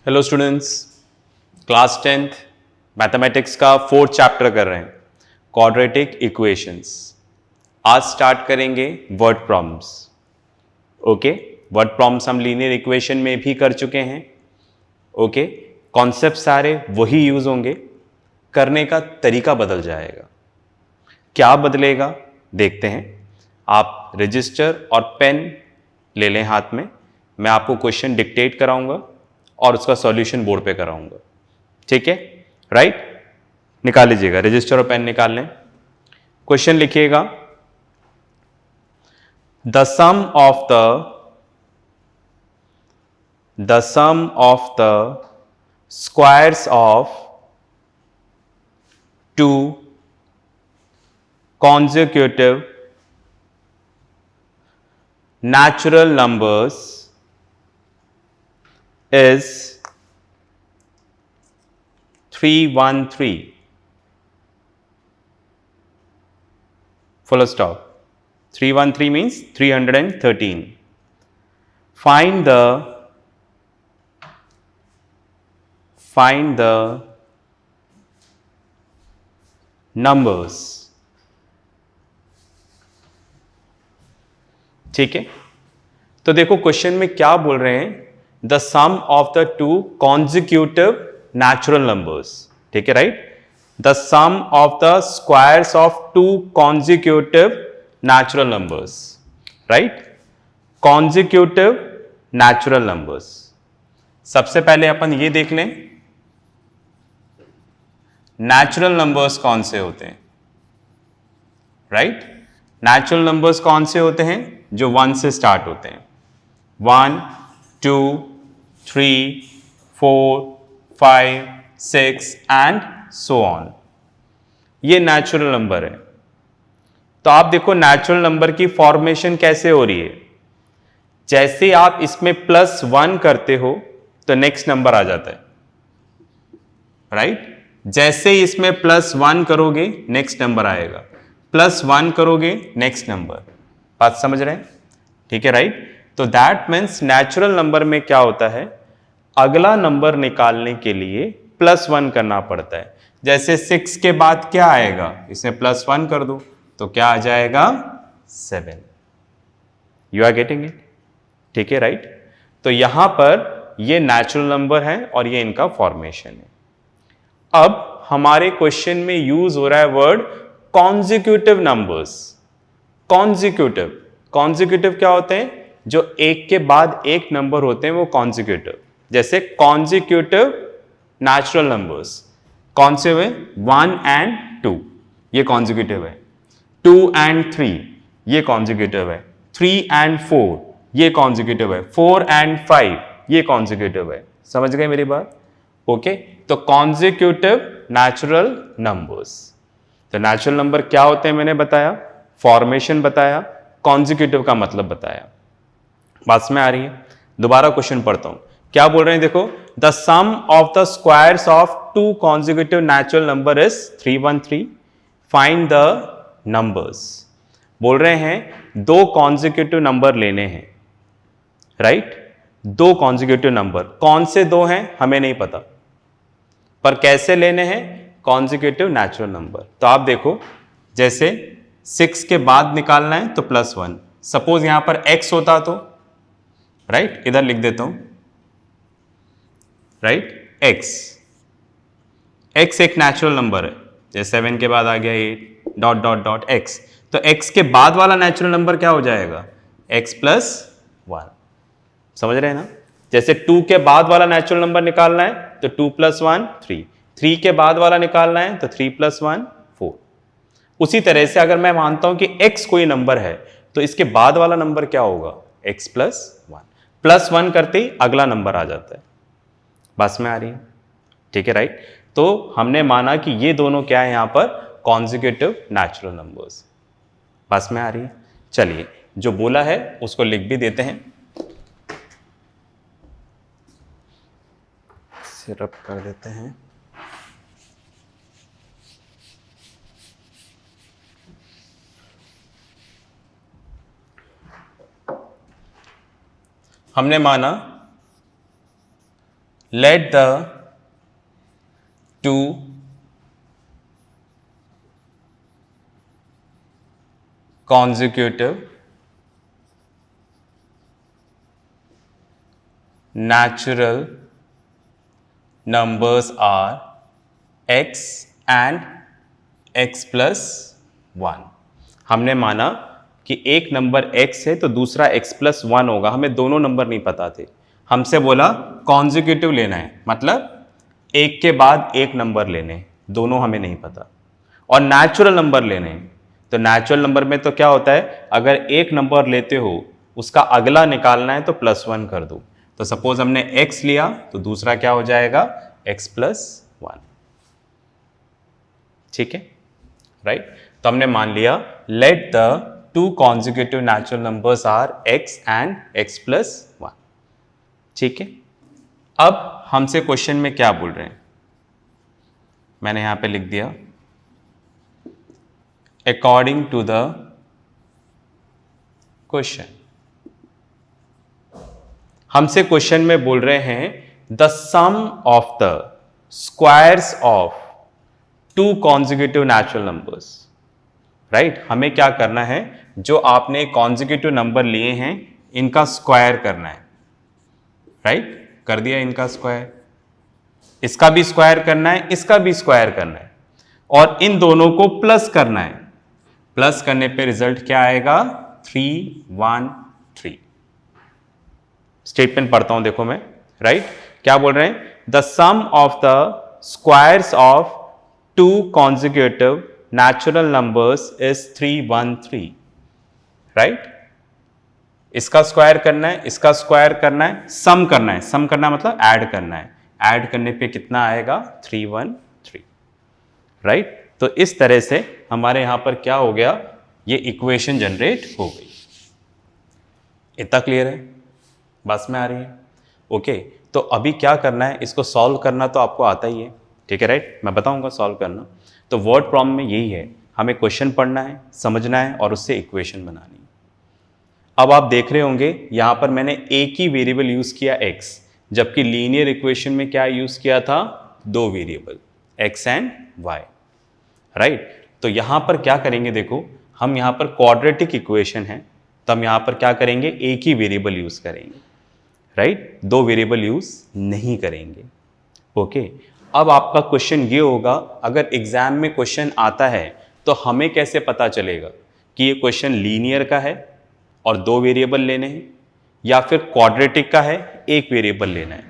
Hello students, class 10th mathematics का 4th chapter कर रहे हैं, क्वाड्रेटिक इक्वेशंस। आज स्टार्ट करेंगे word problems. Okay, word problems हम लीनियर इक्वेशन में भी कर चुके हैं। ओके, कॉन्सेप्ट सारे वही यूज होंगे, करने का तरीका बदल जाएगा। क्या बदलेगा देखते हैं। आप रजिस्टर और पेन ले लें हाथ में, मैं आपको क्वेश्चन डिक्टेट कराऊंगा और उसका सॉल्यूशन बोर्ड पे कराऊंगा। ठीक है, राइट? निकाल लीजिएगा, रजिस्टर और पेन निकाल लें। क्वेश्चन लिखिएगा, the sum of the squares of two consecutive natural numbers is 313. Full stop. 313 means 313. Find the numbers. ठीक है, तो देखो क्वेश्चन में क्या बोल रहे हैं, the sum of the two consecutive natural numbers. ठीक है, right? The sum of the squares of two consecutive natural numbers, right? Consecutive natural numbers. सबसे पहले अपन ये देख लें, नेचुरल नंबर्स कौन से होते हैं, राइट? नेचुरल नंबर्स कौन से होते हैं? जो 1 से स्टार्ट होते हैं। 1, 2, 3, 4, 5, 6 एंड सो ऑन। ये नेचुरल नंबर है। तो आप देखो नेचुरल नंबर की फॉर्मेशन कैसे हो रही है। जैसे आप इसमें +1 करते हो तो नेक्स्ट नंबर आ जाता है, राइट? जैसे ही इसमें +1 करोगे नेक्स्ट नंबर आएगा, +1 करोगे नेक्स्ट नंबर। बात समझ रहे हैं? ठीक है, राइट? तो दैट मीन्स नेचुरल नंबर में क्या होता है, अगला नंबर निकालने के लिए +1 करना पड़ता है। जैसे 6 के बाद क्या आएगा, इसमें +1 कर दो तो क्या आ जाएगा, 7। You are getting it? ठीक है, राइट? तो यहां पर ये नेचुरल नंबर है और ये इनका फॉर्मेशन है। अब हमारे क्वेश्चन में यूज हो रहा है वर्ड कॉन्जिक्यूटिव नंबर्स। कॉन्जिक्यूटिव क्या होते हैं? जो एक के बाद एक नंबर होते हैं वो कॉन्जिक्यूटिव। जैसे कॉन्जिक्यूटिव नेचुरल नंबर्स कौन से हुए? 1 एंड 2 ये कॉन्जिक्यूटिव है, 2 एंड 3 ये कॉन्जिक्यूटिव है, 3 एंड 4 ये कॉन्जिक्यूटिव है, 4 एंड 5 ये कॉन्जिक्यूटिव है। समझ गए मेरी बात? ओके, तो कॉन्जिक्यूटिव नेचुरल नंबर्स। तो नेचुरल नंबर क्या होते हैं मैंने बताया, फॉर्मेशन बताया, कॉन्जिक्यूटिव का मतलब बताया। बात में आ रही है? दोबारा क्वेश्चन पढ़ता हूं, क्या बोल रहे हैं देखो, the sum of the squares of two consecutive natural number is 313। Find the numbers. बोल रहे हैं दो कॉन्जिक्यूटिव नंबर लेने हैं, राइट? दो कॉन्जिक्यूटिव नंबर, कौन से दो हैं हमें नहीं पता, पर कैसे लेने हैं, कॉन्जिक्यूटिव नेचुरल नंबर। तो आप देखो, जैसे 6 के बाद निकालना है तो +1। सपोज यहां पर x होता तो, राइट? इधर लिख देता हूं, राइट? x एक नेचुरल नंबर है, जैसे 7 के बाद आ गया 8 डॉट डॉट डॉट x। तो x के बाद वाला नेचुरल नंबर क्या हो जाएगा, x + 1। समझ रहे हैं ना? जैसे 2 के बाद वाला नेचुरल नंबर निकालना है तो 2 + 1 3, 3 के बाद वाला निकालना है तो 3 + 1 4। उसी तरह से अगर मैं मानता हूं कि x कोई नंबर है तो इसके बाद वाला नंबर क्या होगा, x + 1। +1 करते ही अगला नंबर आ जाता है। बस में आ रही है? ठीक है, राइट? तो हमने माना कि ये दोनों क्या है यहां पर, कॉन्जिक्यूटिव नेचुरल नंबर्स। बस में आ रही है? चलिए, जो बोला है उसको लिख भी देते हैं, रब कर देते हैं। हमने माना let the two consecutive natural numbers are x and x plus 1। हमने माना कि एक नंबर x है तो दूसरा x plus 1 होगा, हमें दोनों नंबर नहीं पता थे। हमसे बोला कॉन्जिक्यूटिव लेना है, मतलब एक के बाद एक नंबर लेने, दोनों हमें नहीं पता। और नेचुरल नंबर लेने हैं, तो नेचुरल नंबर में तो क्या होता है, अगर एक नंबर लेते हो उसका अगला निकालना है तो +1 कर दो। तो सपोज हमने x लिया तो दूसरा क्या हो जाएगा, x plus 1। ठीक है, राइट। तो हमने मान लिया let the two consecutive natural numbers are x and x plus 1। ठीक है, अब हमसे क्वेश्चन में क्या बोल रहे हैं, मैंने यहां पे लिख दिया अकॉर्डिंग टू द क्वेश्चन। हमसे क्वेश्चन में बोल रहे हैं the sum of the squares of two consecutive natural numbers. Right, हमें क्या करना है, जो आपने कॉन्जिक्यूटिव नंबर लिए हैं इनका स्क्वायर करना है। राइट, कर दिया इनका स्क्वायर, इसका भी स्क्वायर करना है, इसका भी स्क्वायर करना है, और इन दोनों को प्लस करना है। प्लस करने पे रिजल्ट क्या आएगा, 313। स्टेटमेंट पढ़ता हूं, देखो मैं। राइट, क्या बोल रहे हैं, the sum of the squares of two consecutive natural numbers is 313। Right, इसका स्क्वायर करना है, इसका स्क्वायर करना है, सम करना है। सम करना मतलब ऐड करना है, ऐड करने पे कितना आएगा, 313। राइट, तो इस तरह से हमारे यहां पर क्या हो गया, ये इक्वेशन जनरेट हो गई। इतना क्लियर है, बस में आ रही है। ओके, तो अभी क्या करना है, इसको सॉल्व करना तो आपको आता ही है। ठीक है, राइट, मैं बताऊंगा सॉल्व करना। तो वर्ड प्रॉब्लम में यही है, हमें क्वेश्चन पढ़ना है, समझना है और उससे इक्वेशन बनानी है। अब आप देख रहे होंगे यहां पर मैंने एक ही वेरिएबल यूज किया x, जबकि लीनियर इक्वेशन में क्या यूज किया था, दो variable x and y। Right, तो यहां पर क्या करेंगे, देखो हम यहां पर क्वाड्रेटिक इक्वेशन है तो हम यहां पर क्या करेंगे, एक ही वेरिएबल यूज करेंगे। राइट, दो वेरिएबल यूज नहीं करेंगे। ओके, अब आपका क्वेश्चन ये होगा, अगर एग्जाम में क्वेश्चन आता है तो हमें कैसे पता चलेगा कि ये क्वेश्चन लीनियर का है और दो वेरिएबल लेने हैं, या फिर क्वाड्रेटिक का है, एक वेरिएबल लेना है।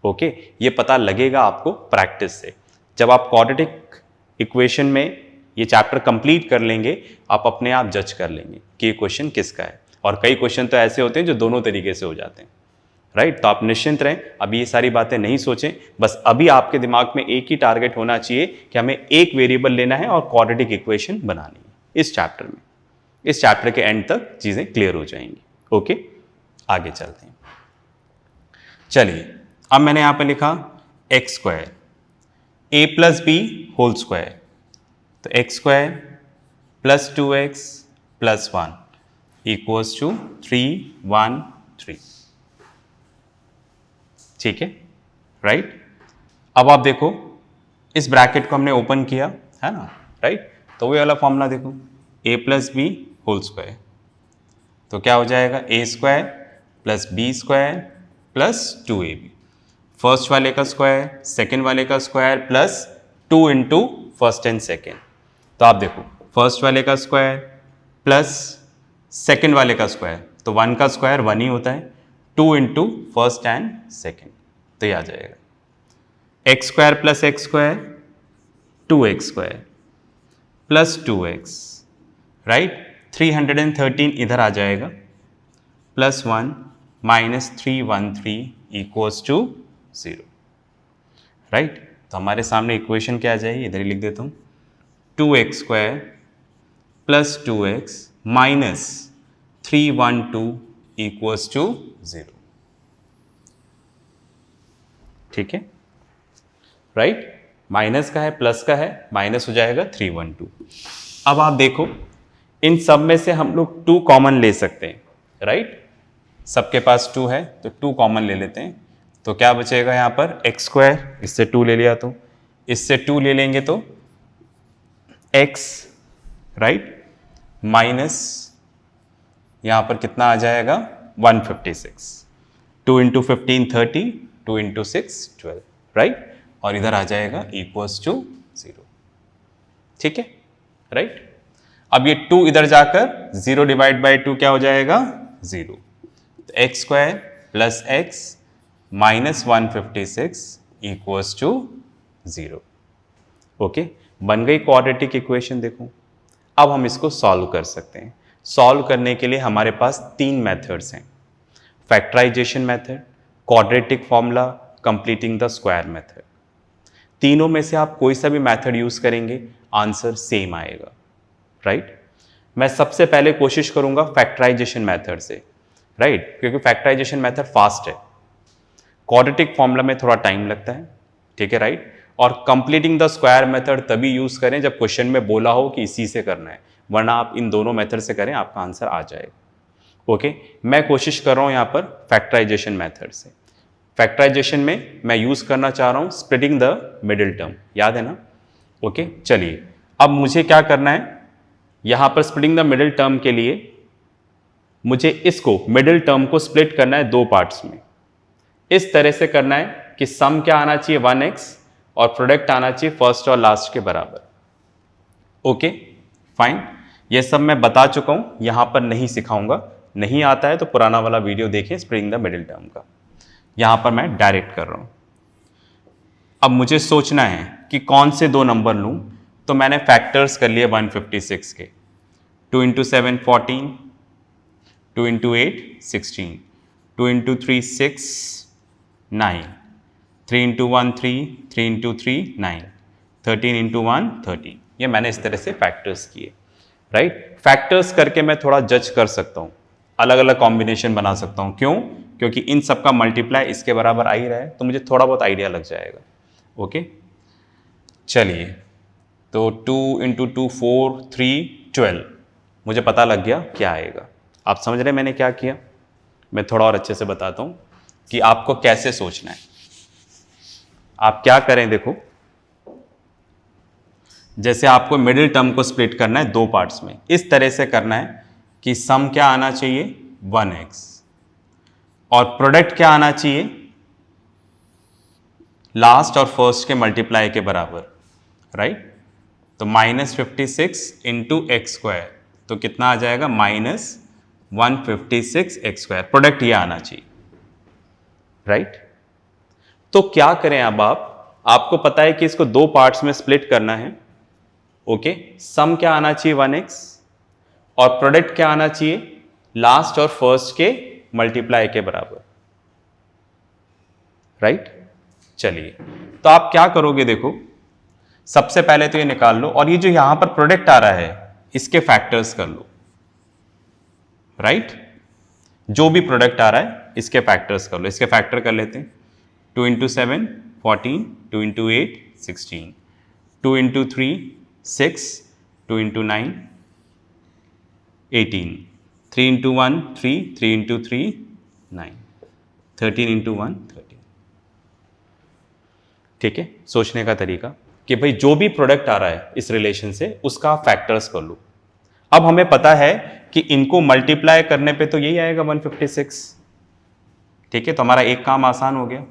ओके, ये पता लगेगा आपको प्रैक्टिस से। जब आप क्वाड्रेटिक इक्वेशन में ये चैप्टर कंप्लीट कर लेंगे, आप अपने आप जज कर लेंगे कि ये क्वेश्चन किसका है। और कई क्वेश्चन तो ऐसे होते हैं जो दोनों तरीके से हो जाते हैं। राइट, तो आप निश्चिंत रहें, अभी ये सारी बातें नहीं सोचें। बस अभी आपके दिमाग में एक ही टारगेट होना चाहिए कि हमें एक वेरिएबल लेना है और क्वाड्रेटिक इक्वेशन बनानी है इस चैप्टर में। इस चैप्टर के एंड तक चीजें क्लियर हो जाएंगी। ओके, आगे चलते हैं। चलिए, अब मैंने यहां पर लिखा x square a plus B whole square, तो x square plus 2x plus 1 equals to 313। ठीक है, राइट। अब आप देखो, इस ब्रैकेट को हमने ओपन किया है ना, राइट, तो वही वाला फॉर्मूला देखो, a plus B whole square, तो क्या हो जाएगा, a square plus b square plus 2ab। First वाले का स्क्वायर, सेकेंड वाले का square plus 2 into first and second. तो आप देखो, फर्स्ट वाले का स्क्वायर प्लस सेकेंड वाले का स्क्वायर, तो 1 का स्क्वायर 1 ही होता है, 2 इंटू फर्स्ट एंड सेकेंड, तो ये आ जाएगा x square plus x square 2x square plus 2x, right. 313 इधर आ जाएगा, plus 1 minus 313 equals to 0, right. तो हमारे सामने इक्वेशन क्या आ जाएगी, इधर ही लिख देता हूँ, 2x square plus 2x minus 312 equals to 0। ठीक है, राइट। माइनस का है, प्लस का है, माइनस हो जाएगा 312। अब आप देखो, इन सब में से हम लोग 2 कॉमन ले सकते हैं, राइट। सबके पास 2 है तो 2 कॉमन ले लेते हैं, तो क्या बचेगा यहाँ पर एक्स स्क्वायर, इससे 2 ले लिया तो इससे 2 ले लेंगे तो x, राइट, माइनस यहाँ पर कितना आ जाएगा 156, 2 इंटू 15 30, 2 इंटू 6 12, राइट, और इधर आ जाएगा इक्वल्स टू 0, ठीक है, राइट। अब ये 2 इधर जाकर 0 डिवाइड बाई 2 क्या हो जाएगा 0, तो x square plus x minus 156 equals to 0, okay, बन गई क्वाड्रेटिक इक्वेशन। देखो अब हम इसको सॉल्व कर सकते हैं। सॉल्व करने के लिए हमारे पास 3 मेथड्स हैं, factorisation method, quadratic formula, completing the square method. तीनों में से आप कोई सा भी मेथड यूज करेंगे आंसर सेम आएगा, राइट। मैं सबसे पहले कोशिश करूंगा फैक्टराइजेशन मेथड से, राइट, क्योंकि फैक्टराइजेशन मेथड फास्ट है, क्वाड्रेटिक फॉर्मूला में थोड़ा टाइम लगता है, ठीक है, राइट। और कंप्लीटिंग द स्क्वायर मेथड तभी यूज करें जब क्वेश्चन में बोला हो कि इसी से करना है, वरना आप इन दोनों मेथड से करें आपका आंसर आ जाएगा, ओके। मैं कोशिश कर रहा हूं यहां पर फैक्टराइजेशन मेथड से। फैक्टराइजेशन में मैं यूज करना चाह रहा हूं स्प्लिटिंग द मिडिल टर्म, याद है ना, ओके। चलिए अब मुझे क्या करना है, यहां पर स्प्लिटिंग द मिडिल टर्म के लिए मुझे इसको मिडिल टर्म को स्प्लिट करना है 2 पार्ट्स में। इस तरह से करना है कि सम क्या आना चाहिए 1x और प्रोडक्ट आना चाहिए फर्स्ट और लास्ट के बराबर, ओके फाइन। ये सब मैं बता चुका हूं, यहां पर नहीं सिखाऊंगा, नहीं आता है तो पुराना वाला वीडियो देखें स्प्लिटिंग द मिडिल टर्म का। यहां पर मैं डायरेक्ट कर रहा हूं। अब मुझे सोचना है कि कौन से 2 नंबर लूं, तो मैंने फैक्टर्स कर लिए 156 के, 2 into 7 14, 2 into 8 16, 2 into 3 6 9, 3 into 1 3, 3 into 3 9, 13 into 1 13। ये मैंने इस तरह से फैक्टर्स किए, राइट। फैक्टर्स करके मैं थोड़ा जज कर सकता हूँ, अलग अलग कॉम्बिनेशन बना सकता हूँ। क्यों? क्योंकि इन सब का मल्टीप्लाई इसके बराबर आ ही रहा है, तो मुझे थोड़ा बहुत आइडिया लग जाएगा, ओके। चलिए तो 2 इंटू 2 4 3 12, मुझे पता लग गया क्या आएगा। आप समझ रहे हैं मैंने क्या किया? मैं थोड़ा और अच्छे से बताता हूँ कि आपको कैसे सोचना है। आप क्या करें, देखो जैसे आपको मिडिल टर्म को स्प्लिट करना है 2 पार्ट्स में, इस तरह से करना है कि सम क्या आना चाहिए 1x और प्रोडक्ट क्या आना चाहिए लास्ट और फर्स्ट के मल्टीप्लाई के बराबर, राइट। तो -56 इंटू एक्स स्क्वायर, तो कितना आ जाएगा -156 एक्स स्क्वायर, प्रोडक्ट ये आना चाहिए, राइट। तो क्या करें अब आपको पता है कि इसको 2 पार्ट्स में स्प्लिट करना है, ओके। सम क्या आना चाहिए 1x और प्रोडक्ट क्या आना चाहिए लास्ट और फर्स्ट के मल्टीप्लाई के बराबर, राइट। चलिए तो आप क्या करोगे, देखो सबसे पहले तो ये निकाल लो और ये जो यहां पर प्रोडक्ट आ रहा है इसके फैक्टर्स कर लो, राइट। जो भी प्रोडक्ट आ रहा है इसके फैक्टर्स कर लो, इसके फैक्टर कर लेते हैं। 2 into 7 14, 2 into 8 16, 2 into 3 6, 2 into 9 18, 3 into 1 3, 3 into 3 9, 13 into 1 13। ठीक है, सोचने का तरीका कि भाई जो भी प्रोडक्ट आ रहा है इस रिलेशन से उसका फैक्टर्स कर लो। अब हमें पता है कि इनको मल्टीप्लाई करने पे तो यही आएगा 156, ठीक है, तो हमारा एक काम आसान हो गया,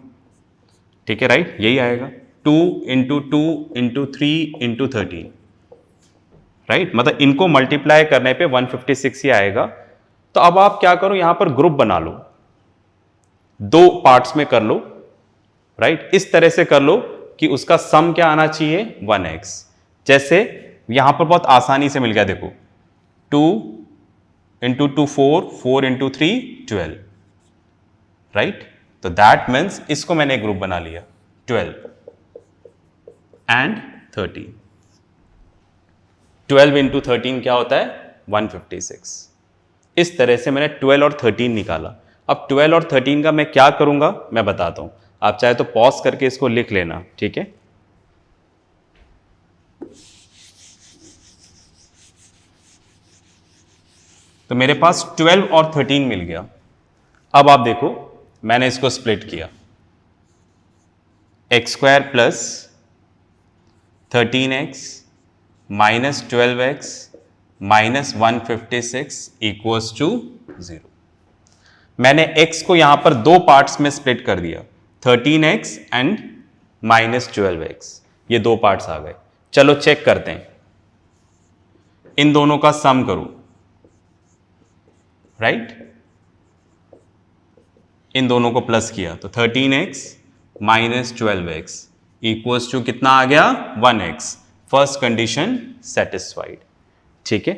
ठीक है, राइट, यही आएगा 2 इंटू 2 इंटू 3 इंटू 13, राइट, मतलब इनको मल्टीप्लाई करने पे 156 ही आएगा। तो अब आप क्या करो, यहां पर ग्रुप बना लो, 2 पार्ट्स में कर लो, राइट, इस तरह से कर लो कि उसका सम क्या आना चाहिए 1x। जैसे यहां पर बहुत आसानी से मिल गया, देखो 2 इंटू 2 4, 4 इंटू 3 12, राइट। तो दैट मीन्स इसको मैंने ग्रुप बना लिया 12 एंड 13। 12 इंटू 13 क्या होता है 156। इस तरह से मैंने 12 और 13 निकाला। अब 12 और 13 का मैं क्या करूंगा मैं बताता हूं, आप चाहे तो पॉज करके इसको लिख लेना, ठीक है। तो मेरे पास 12 और 13 मिल गया। अब आप देखो मैंने इसको स्प्लिट किया, x square plus 13x minus 12x minus 156 equals to 0। मैंने x को यहां पर दो पार्ट्स में स्प्लिट कर दिया, 13x एंड माइनस 12x, ये दो पार्ट्स आ गए। चलो चेक करते हैं, इन दोनों का सम करूं, राइट? इन दोनों को प्लस किया तो 13x minus 12x equals to कितना आ गया? 1x। First condition satisfied. ठीक है,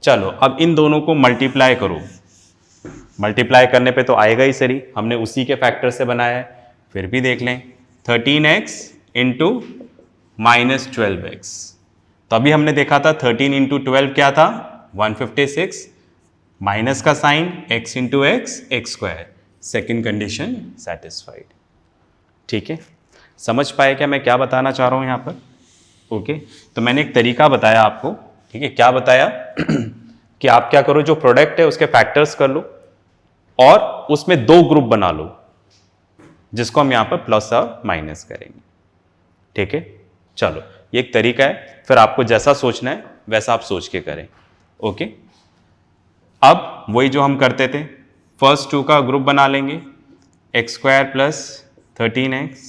चलो अब इन दोनों को मल्टीप्लाई करो। मल्टीप्लाई करने पे तो आएगा ही सही, हमने उसी के फैक्टर से बनाया है, फिर भी देख लें। 13x इंटू माइनस 12x, तो अभी हमने देखा था 13 इंटू 12 क्या था? 156, माइनस का sign x into x, x square. Second condition satisfied. ठीक है, समझ पाए क्या मैं क्या बताना चाह रहा हूं यहां पर? ओके, तो मैंने एक तरीका बताया आपको। ठीक है, क्या बताया? कि आप क्या करो, जो प्रोडक्ट है उसके फैक्टर्स कर लो और उसमें दो ग्रुप बना लो, जिसको हम यहां पर प्लस और माइनस करेंगे। ठीक है, चलो ये एक तरीका है, फिर आपको जैसा सोचना है वैसा आप सोच के करें। ओके, अब वही जो हम करते थे, फर्स्ट टू का ग्रुप बना लेंगे, x square plus 13x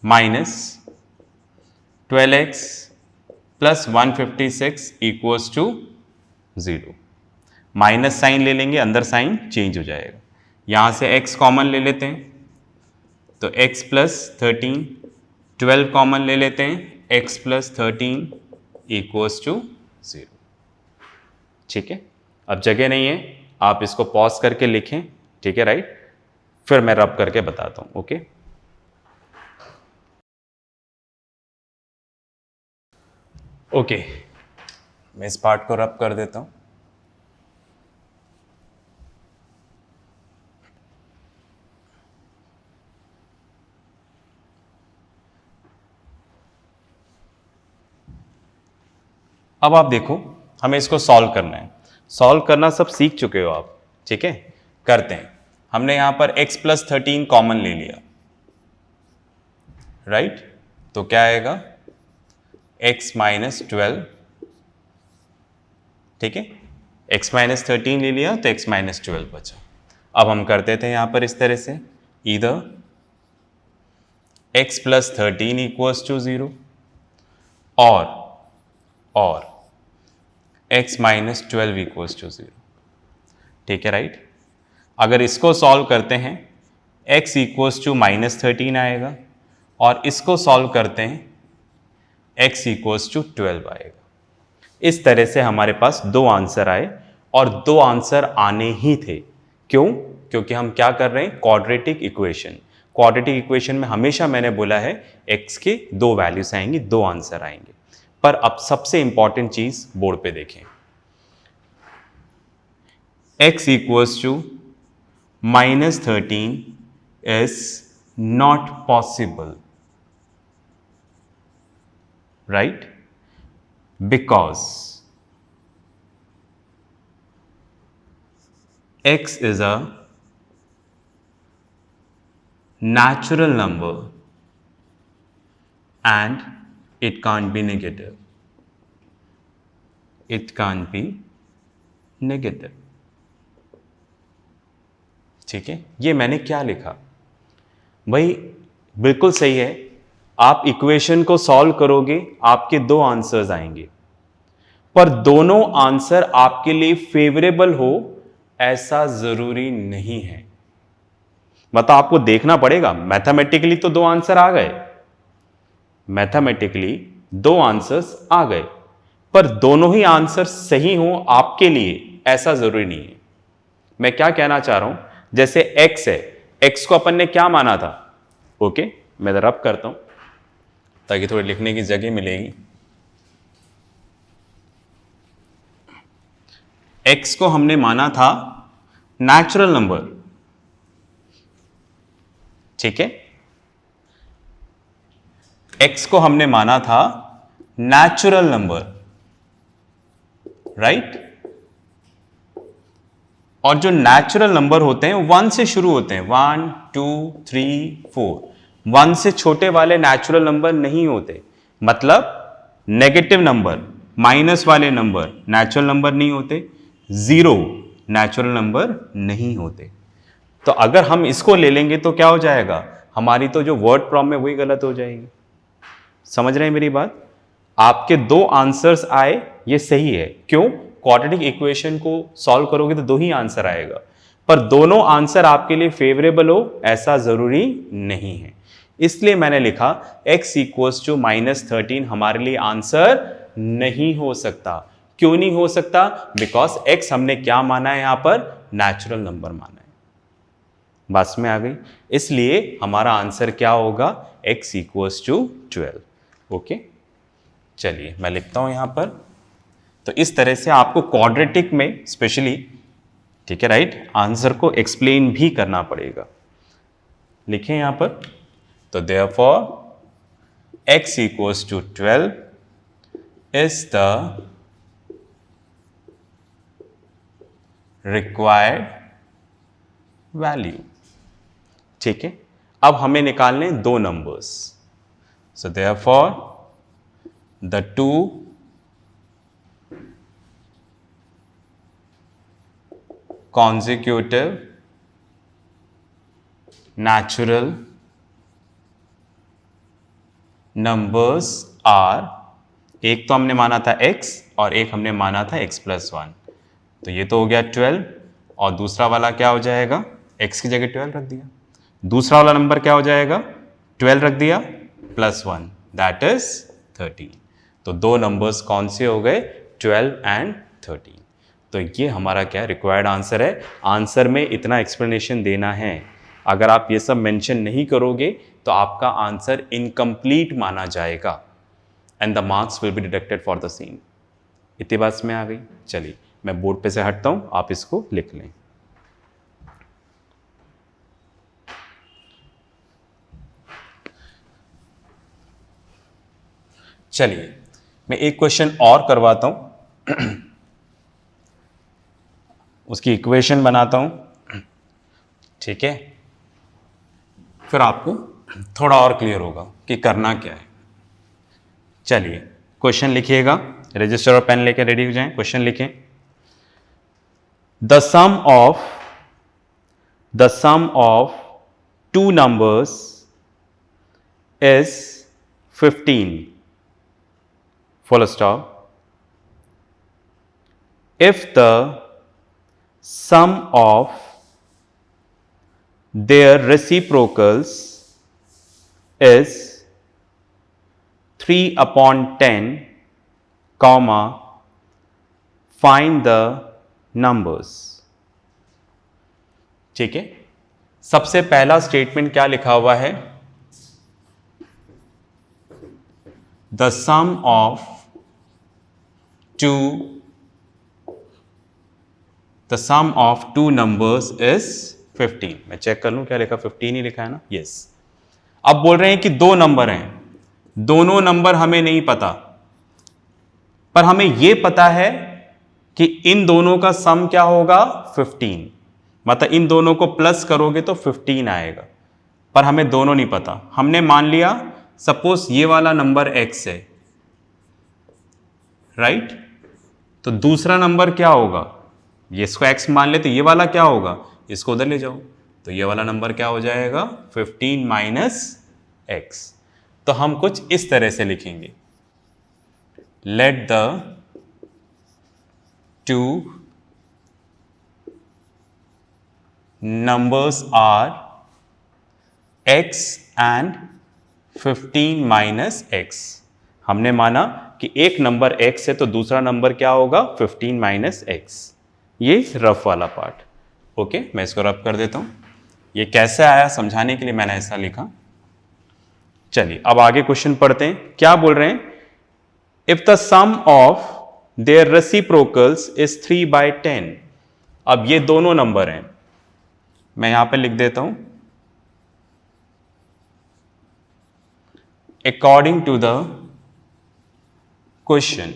minus 12x plus 156 equals to 0। Minus sign ले लेंगे, अंदर साइन चेंज हो जाएगा। यहां से x कॉमन ले लेते हैं तो x प्लस 13, 12 कॉमन ले लेते हैं, x प्लस 13 इक्वल्स टू 0। ठीक है, अब जगह नहीं है, आप इसको पॉज करके लिखें। ठीक है, राइट? फिर मैं रब करके बताता हूं। ओके, ओके, मैं इस पार्ट को रब कर देता हूं। अब आप देखो, हमें इसको सॉल्व करना है। सॉल्व करना सब सीख चुके हो आप। ठीक है, करते हैं। हमने यहां पर x प्लस 13 कॉमन ले लिया, राइट? तो क्या आएगा? x minus 12। ठीक है, x माइनस 13 ले लिया तो x माइनस 12 बचा। अब हम करते थे यहां पर इस तरह से, इधर x प्लस 13 इक्वल्स टू 0 और x माइनस 12 इक्वल्स टू 0। ठीक है, राइट? अगर इसको सॉल्व करते हैं, x इक्वल्स टू माइनस 13 आएगा, और इसको सॉल्व करते हैं x इक्वल्स टू 12 आएगा। इस तरह से हमारे पास दो आंसर आए, और दो आंसर आने ही थे। क्यों? क्योंकि हम क्या कर रहे हैं? Quadratic equation. क्वाड्रेटिक इक्वेशन में हमेशा मैंने बोला है x के दो वैल्यूज आएंगी, दो आंसर आएंगे। पर अब सबसे इंपॉर्टेंट चीज बोर्ड पे देखें, x equals to minus 13 is not possible, right? Because x is a natural number and it can't be negative. It can't be negative. ठीक है, ये मैंने क्या लिखा भाई? बिल्कुल सही है। आप इक्वेशन को सॉल्व करोगे, आपके दो आंसर्स आएंगे, पर दोनों आंसर आपके लिए फेवरेबल हो ऐसा जरूरी नहीं है। मतलब आपको देखना पड़ेगा। मैथमेटिकली तो दो आंसर आ गए, मैथमेटिकली दो आंसर्स आ गए, पर दोनों ही आंसर सही हो आपके लिए ऐसा जरूरी नहीं है। मैं क्या कहना चाह रहा हूं, जैसे x है, x को अपन ने क्या माना था? ओके, मैं रब करता हूं ताकि थोड़ी लिखने की जगह मिलेगी। x को हमने माना था नेचुरल नंबर। ठीक है, x को हमने माना था नेचुरल नंबर, राइट? और जो नेचुरल नंबर होते हैं 1 से शुरू होते हैं, 1 2 3 4। 1 से छोटे वाले नेचुरल नंबर नहीं होते, मतलब नेगेटिव नंबर, माइनस वाले नंबर नेचुरल नंबर नहीं होते, 0 नेचुरल नंबर नहीं होते। तो अगर हम इसको ले लेंगे तो क्या हो जाएगा, हमारी तो जो वर्ड प्रॉब्लम है वही गलत हो जाएगी। समझ रहे हैं मेरी बात? आपके 2 आंसर्स आए, ये सही है। क्यों? क्वाड्रेटिक इक्वेशन को सॉल्व करोगे तो 2 ही आंसर आएगा, पर दोनों आंसर आपके लिए फेवरेबल हो ऐसा जरूरी नहीं है। इसलिए मैंने लिखा x इक्वल्स टू -13 हमारे लिए आंसर नहीं हो सकता। क्यों नहीं हो सकता? बिकॉज x हमने क्या माना है, यहां पर नेचुरल नंबर माना है। बात में आ गई? इसलिए हमारा आंसर क्या होगा, x इक्वल्स टू 12। ओके, चलिए मैं लिखता हूं यहां पर। तो इस तरह से आपको क्वाड्रेटिक में स्पेशली, ठीक है राइट, आंसर को एक्सप्लेन भी करना पड़ेगा। लिखें यहां पर, तो therefore x equals to 12 is the required value। ठीक है, अब हमें निकालने 2 numbers. So therefore the 2 consecutive natural numbers are, एक तो हमने माना था x और एक हमने माना था x+1, तो ये तो हो गया 12, और दूसरा वाला क्या हो जाएगा, x की जगह 12 रख दिया, दूसरा वाला नंबर क्या हो जाएगा, 12 रख दिया +1, दैट इज 13। तो 2 नंबर्स कौन से हो गए, 12 एंड 13। तो ये हमारा क्या रिक्वायर्ड आंसर है। आंसर में इतना एक्सप्लेनेशन देना है, अगर आप ये सब मेंशन नहीं करोगे तो आपका आंसर इनकम्प्लीट माना जाएगा and the marks will be deducted for the same. इतनी बात में आ गई। चलिए मैं बोर्ड पे से हटता हूं, आप इसको लिख लें। चलिए मैं एक क्वेश्चन और करवाता हूं, उसकी इक्वेशन बनाता हूं, ठीक है, फिर आपको थोड़ा और क्लियर होगा कि करना क्या है। चलिए क्वेश्चन लिखिएगा, रजिस्टर और पेन लेकर रेडी हो जाएं। क्वेश्चन लिखें, the sum of 2 numbers is 15, full stop, if the sum of their reciprocals is 3/10, comma, find the numbers। ठीक है, सबसे पहला स्टेटमेंट क्या लिखा हुआ है, the sum of two numbers is 15। मैं चेक कर लूं क्या लिखा, 15 ही लिखा है ना, यस। अब बोल रहे हैं कि 2 नंबर हैं, दोनों नंबर हमें नहीं पता, पर हमें यह पता है कि इन दोनों का सम क्या होगा, 15, मतलब इन दोनों को प्लस करोगे तो 15 आएगा, पर हमें दोनों नहीं पता। हमने मान लिया सपोज ये वाला नंबर x है, राइट, तो दूसरा नंबर क्या होगा, ये इसको x मान ले, तो ये वाला क्या होगा, इसको उधर ले जाओ, तो ये वाला नंबर क्या हो जाएगा, 15 माइनस x। तो हम कुछ इस तरह से लिखेंगे, let the 2 numbers are x and 15 minus x। हमने माना कि एक नंबर x है तो दूसरा नंबर क्या होगा, 15 माइनस x। ये रफ वाला पार्ट। ओके, मैं इसको रफ कर देता हूं। ये कैसे आया समझाने के लिए मैंने ऐसा लिखा। चलिए अब आगे क्वेश्चन पढ़ते हैं, क्या बोल रहे हैं, if the sum of their reciprocals is 3/10। अब ये दोनों नंबर हैं, मैं यहां पे लिख देता हूं, अकॉर्डिंग टू द क्वेश्चन।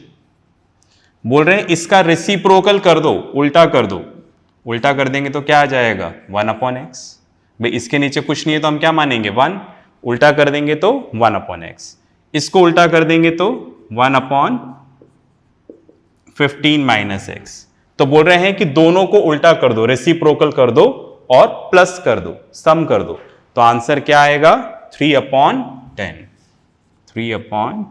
बोल रहे हैं इसका रेसिप्रोकल कर दो, उल्टा कर दो। उल्टा कर देंगे तो क्या आ जाएगा, 1/x। भाई इसके नीचे कुछ नहीं है तो हम क्या मानेंगे, 1, उल्टा कर देंगे तो 1/x, इसको उल्टा कर देंगे तो 1/15 माइनस एक्स। तो बोल रहे हैं कि दोनों को उल्टा कर दो, रेसिप्रोकल कर दो और प्लस कर दो, सम कर दो। तो आंसर क्या आएगा? 3/10। 3/10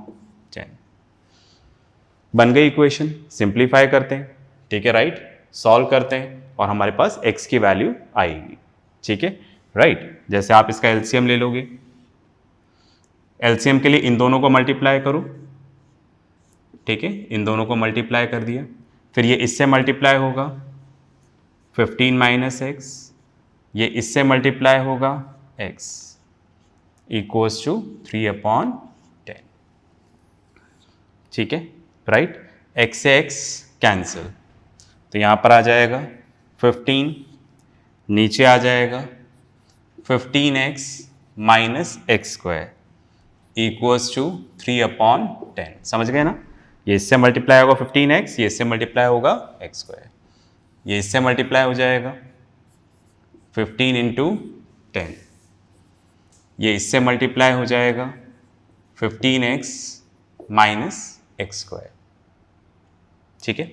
बन गई इक्वेशन। सिंप्लीफाई करते हैं, ठीक है, राइट, सॉल्व करते हैं और हमारे पास x की वैल्यू आएगी, ठीक है, राइट। जैसे आप इसका एलसीएम ले लोगे, एलसीएम के लिए इन दोनों को मल्टीप्लाई करो, ठीक है, इन दोनों को मल्टीप्लाई कर दिया, फिर ये इससे मल्टीप्लाई होगा 15 माइनस एक्स, ये इससे मल्टीप्लाई होगा x इक्वल्स टू 3/10, ठीक है, राइट। x से x कैंसिल, तो यहाँ पर आ जाएगा 15, नीचे आ जाएगा 15x minus x square equals to 3/10। समझ गए ना? ये इससे मल्टीप्लाई होगा 15x, ये इससे मल्टीप्लाई होगा एक्स स्क्वायर, ये इससे मल्टीप्लाई हो जाएगा 15 इंटू 10, ये इससे मल्टीप्लाई हो जाएगा 15x माइनस एक्स स्क्वायर, ठीक है।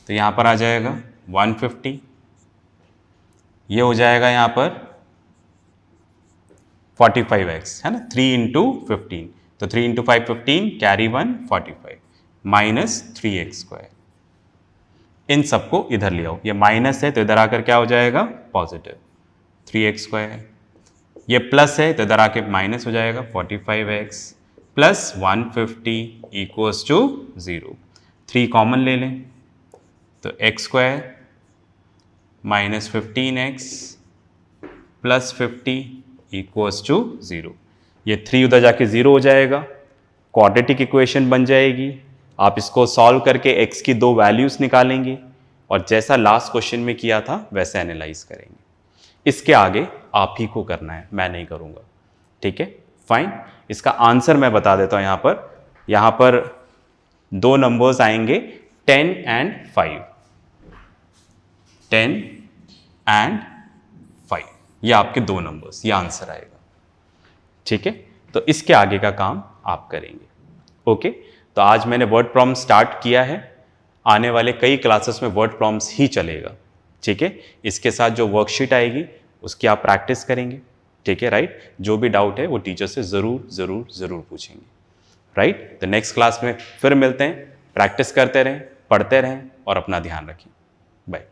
तो यहाँ पर आ जाएगा 150, ये हो जाएगा यहाँ पर 45x, है ना, 3 इंटू 15, तो 3 into 5 15, carry 1 45 minus 3x square. इन सबको इधर ले आओ, ये माइनस है तो इधर आकर क्या हो जाएगा? पॉजिटिव 3x स्क्वायर, ये प्लस है तो इधर आके माइनस हो जाएगा 45x plus 150 equals to 0। 3 common ले लें तो x square minus 15x plus 50 equals to 0। ये 3 उधर जाके 0 हो जाएगा, क्वाड्रेटिक इक्वेशन बन जाएगी। आप इसको सॉल्व करके x की 2 वैल्यूज निकालेंगे और जैसा लास्ट क्वेश्चन में किया था वैसे एनालाइज करेंगे। इसके आगे आप ही को करना है, मैं नहीं करूँगा, ठीक है, फाइन। इसका आंसर मैं बता देता हूँ। यहाँ पर 2 नंबर्स आएंगे 10 एंड 5, 10 एंड 5, ये आपके 2 नंबर्स, ये आंसर आएगा, ठीक है। तो इसके आगे का काम आप करेंगे, ओके। तो आज मैंने वर्ड प्रॉम्प्ट स्टार्ट किया है, आने वाले कई क्लासेस में वर्ड प्रॉम्प्ट्स ही चलेगा, ठीक है। इसके साथ जो वर्कशीट आएगी उसकी आप प्रैक्टिस करेंगे, ठीक है, राइट। जो भी डाउट है वो टीचर से ज़रूर पूछेंगे, राइट। तो नेक्स्ट क्लास में फिर मिलते हैं, प्रैक्टिस करते रहें, पढ़ते रहें और अपना ध्यान रखें। बाय।